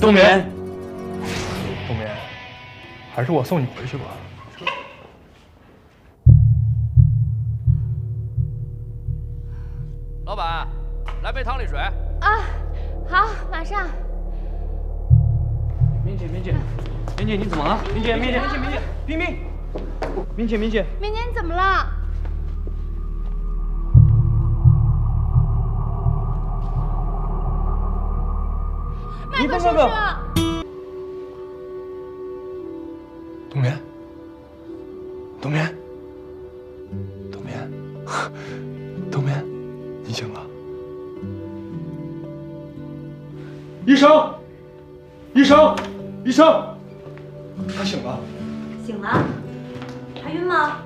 冬眠，冬眠，还是我送你回去吧。老板，来杯汤力水。啊，好，马上。明姐，你怎么了？明姐，冰冰，明姐，明姐你怎么了？麦克叔叔。冬眠，冬眠，冬眠，冬眠，你醒了。医生，医生，他醒了。醒了？还晕吗？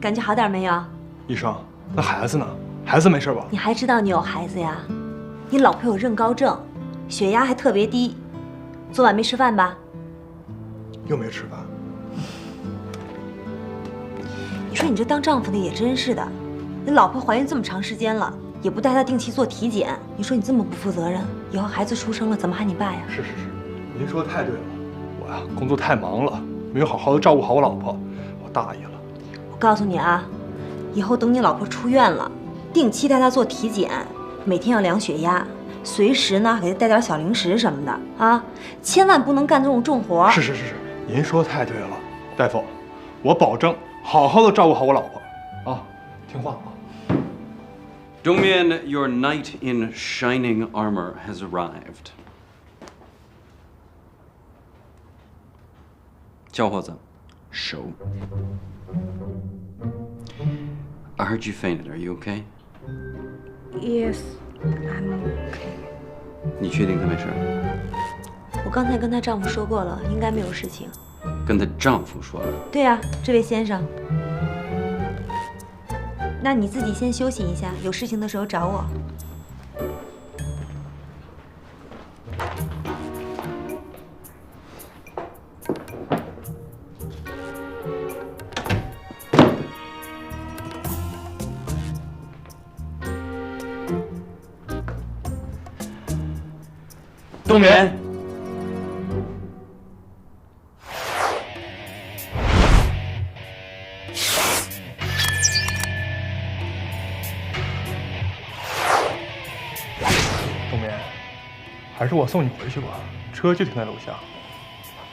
感觉好点没有？医生，那孩子呢？孩子没事吧？你还知道你有孩子呀？你老婆有妊高症，血压还特别低，昨晚没吃饭吧？又没吃饭。你说你这当丈夫的也真是的，你老婆怀孕这么长时间了，也不带她定期做体检，你说你这么不负责任，以后孩子出生了怎么喊你爸呀？是，您说的太对了，我呀工作太忙了，没有好好的照顾好我老婆，我大意了。我告诉你啊，以后等你老婆出院了，定期带她做体检，每天要量血压，随时呢给她带点小零食什么的啊，千万不能干这种重活。是，您说的太对了，大夫，我保证好好的照顾好我老婆，啊，听话啊。Dongmian, your knight in shining armor has arrived. 小伙子，手。I heard you fainted. Are you okay? Yes, I'm okay. 你确定她没事？我刚才跟她丈夫说过了，应该没有事情。跟她丈夫说了。对呀，这位先生。那你自己先休息一下，有事情的时候找我。冬眠。冬眠，还是我送你回去吧，车就停在楼下。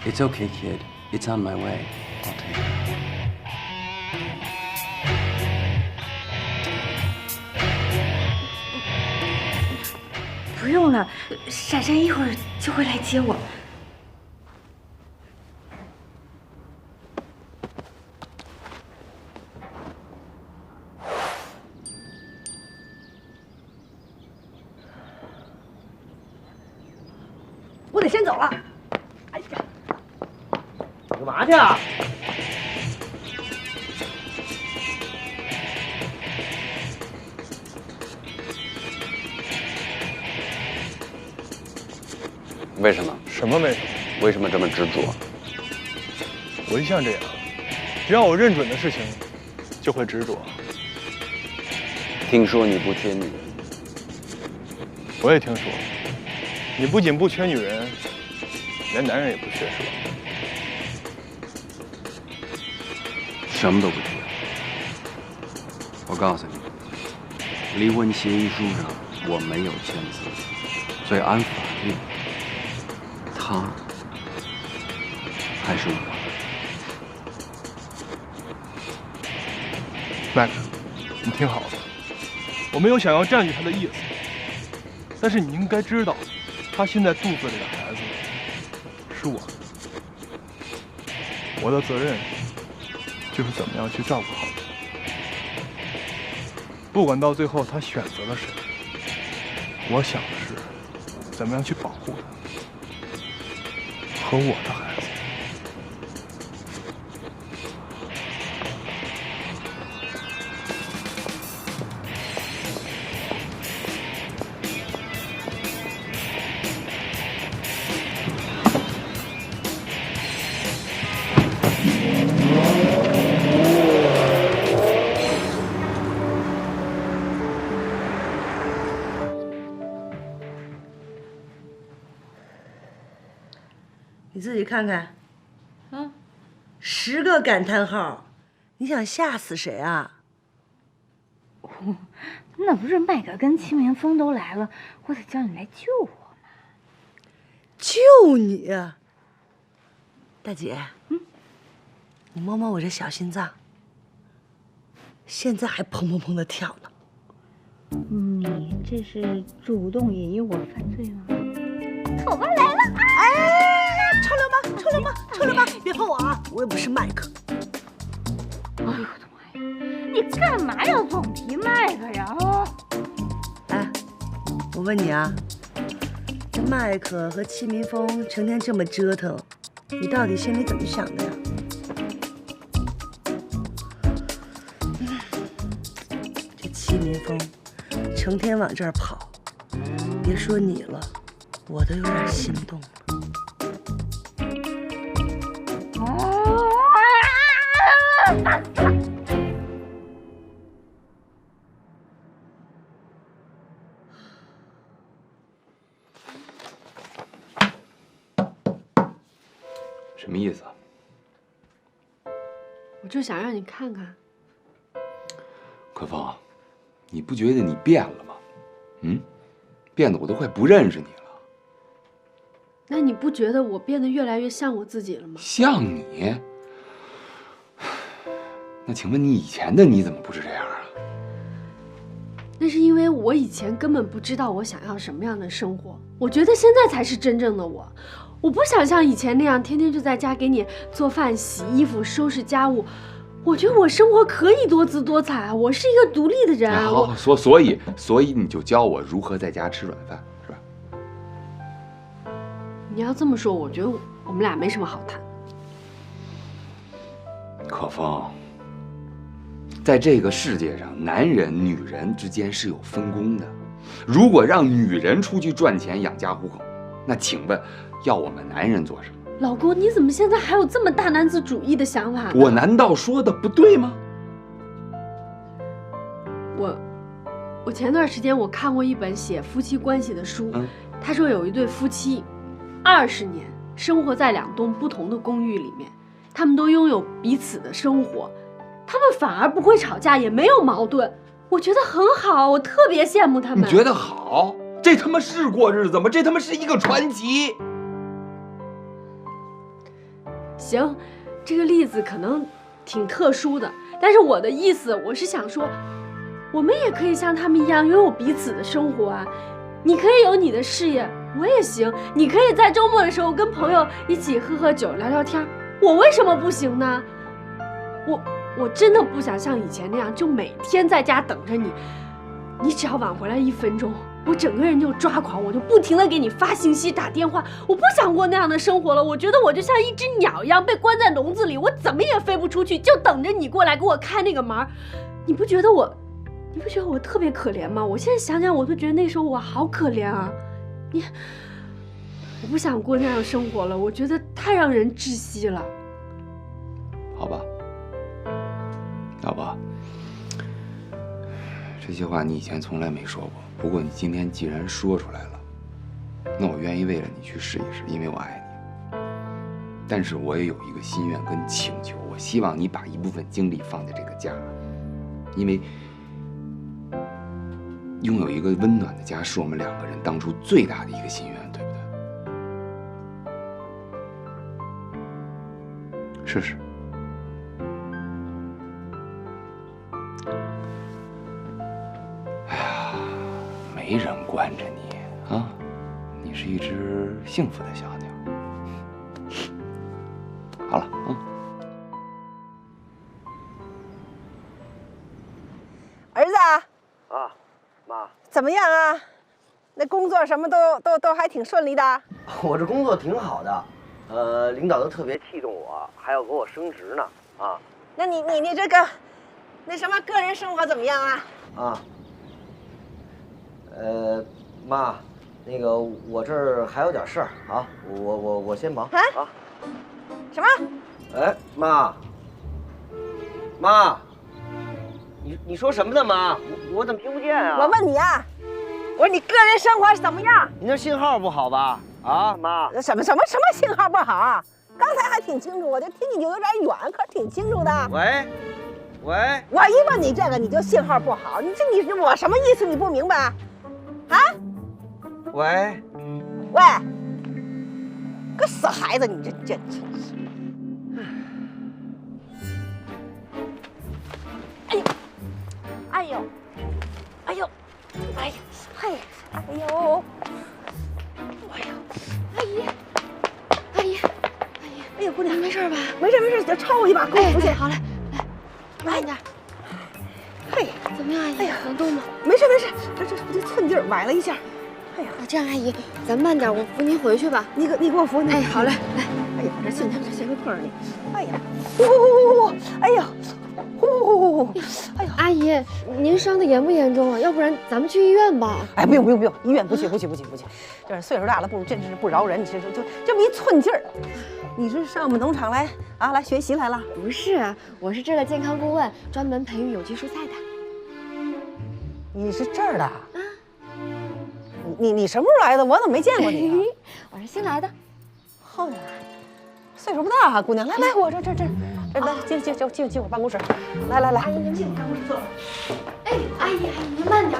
It's okay, kid. It's on my way. I'll take it. 不用了，闪闪一会儿就会来接我。我得先走了。哎呀，干嘛去啊？为什么？什么没什么？为什么这么执着？我一向这样，只要我认准的事情，就会执着。听说你不缺女人。我也听说，你不仅不缺女人，连男人也不缺，是吧？什么都不缺。我告诉你，离婚协议书上我没有签字，所以按法律，她还是我的。麦克，你听好了，我没有想要占据她的意思，但是你应该知道，她现在肚子里的孩子是我的，我的责任就是怎么样去照顾好她。不管到最后她选择了谁，我想的是怎么样去保护她和我的孩子。你自己看看，10个感叹号，你想吓死谁啊？那不是麦克跟戚明峰都来了，我得叫你来救我嘛。救你啊！大姐，你摸摸我这小心脏，现在还砰砰砰的跳呢。你这是主动引诱我犯罪吗？丑八来了！哎，臭流氓，臭流氓，臭流氓！别碰我啊！我又不是麦克。哎呦我的妈呀！你干嘛要总提麦克呀？哎，我问你啊，这麦克和戚明峰成天这么折腾，你到底心里怎么想的呀？这戚明峰成天往这儿跑，别说你了，我都有点心动了。什么意思啊？我就想让你看看。可风，你不觉得你变了吗？变得我都快不认识你了。那你不觉得我变得越来越像我自己了吗？像你？那请问你以前的你怎么不是这样啊？那是因为我以前根本不知道我想要什么样的生活，我觉得现在才是真正的我。我不想像以前那样天天就在家给你做饭、洗衣服、收拾家务。我觉得我生活可以多姿多彩啊！我是一个独立的人啊！好，所以你就教我如何在家吃软饭，是吧？你要这么说，我觉得我们俩没什么好谈。可风，在这个世界上，男人、女人之间是有分工的。如果让女人出去赚钱养家糊口，那请问，要我们男人做什么？老公，你怎么现在还有这么大男子主义的想法呢？我难道说的不对吗？我前段时间我看过一本写夫妻关系的书，他说有一对夫妻，20年生活在2栋不同的公寓里面，他们都拥有彼此的生活，他们反而不会吵架，也没有矛盾，我觉得很好，我特别羡慕他们。你觉得好？这他妈是过日子吗？这他妈是一个传奇。行，这个例子可能挺特殊的，但是我的意思，我是想说，我们也可以像他们一样拥有彼此的生活啊。你可以有你的事业，我也行。你可以在周末的时候跟朋友一起喝酒、聊聊天，我为什么不行呢？我真的不想像以前那样，就每天在家等着你。你只要晚回来1分钟，我整个人就抓狂，我就不停地给你发信息、打电话。我不想过那样的生活了，我觉得我就像一只鸟一样被关在笼子里，我怎么也飞不出去，就等着你过来给我开那个门。你不觉得我特别可怜吗？我现在想想，我都觉得那时候我好可怜啊！我不想过那样生活了，我觉得太让人窒息了。好吧，老婆，这些话你以前从来没说过。不过你今天既然说出来了，那我愿意为了你去试一试，因为我爱你。但是我也有一个心愿跟请求，我希望你把一部分精力放在这个家，因为拥有一个温暖的家是我们2个人当初最大的一个心愿，对不对？试试。没人惯着你啊，你是一只幸福的小鸟。好了啊，儿子啊，妈，怎么样啊？那工作什么都还挺顺利的。我这工作挺好的，领导都特别器重我，还要给我升职呢。啊，那你这个，那什么个人生活怎么样啊？啊。妈，那个我这儿还有点事儿啊，我先忙啊。什么？哎，妈，你说什么呢，妈？我怎么听不见啊？我问你啊，我说你个人生活是怎么样？你那信号不好吧？啊，妈，什么信号不好？刚才还挺清楚，我就听你就有点远，可是挺清楚的。喂，我一问你这个，你就信号不好，你我什么意思？你不明白？啊？喂，个死孩子，你这真是。哎呦，哎呦，哎呀，哎呀，哎呦，哎呦，阿姨，哎呀，姑娘，没事吧？没事，就超我一把，给我扶起来。好嘞，来，慢点。嘿，怎么样，阿姨？能动吗？没事，这寸劲儿崴了一下。哎呀，这样，阿姨，咱慢点，我扶您回去吧。你给我扶，哎，好嘞，来。哎呀，这心个痛你。哎呀，呼，哎呀，呼，哎呀，阿姨，您伤的严不严重啊？要不然咱们去医院吧。哎，不用，医院不去。就是岁数大了，真是不饶人。你就这么一寸劲儿，你是上我们农场来学习来了？不是，我是这个健康顾问，专门培育有机蔬菜的。你是这儿的？啊？你什么时候来的？我怎么没见过你啊？我是新来的。后来，岁数不大啊，姑娘。来，我这来进我办公室。来，阿姨您进办公室坐。哎，阿姨您慢点。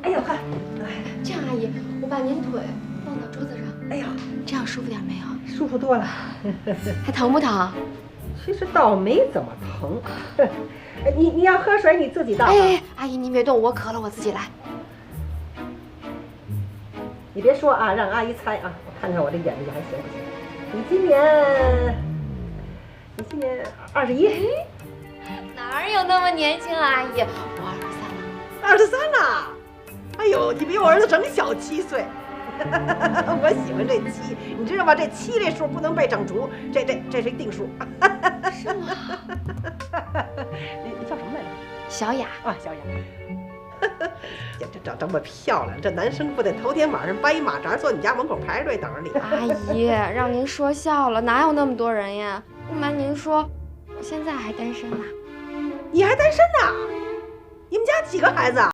哎呦看，这样，阿姨，我把您腿放到桌子上。哎呀，这样舒服点没有？舒服多了。还疼不疼？其实倒没怎么疼。你要喝水你自己倒。哎，阿姨您别动，我渴了我自己来。你别说啊，让阿姨猜啊，我看看我这眼力还行不行？你今年21？哪有那么年轻啊，阿姨？我23了。哎呦，你比我儿子整小7岁。我喜欢这7，你知道吗？这7这数不能被整除，这是一定数。是吗？你叫什么来着？小雅啊，小雅。呀，这长这么漂亮，这男生不得头天晚上搬一马扎坐你家门口排着队等着你？阿姨，让您说笑了，哪有那么多人呀？不瞒您说，我现在还单身呢。你还单身呢？你们家几个孩子啊？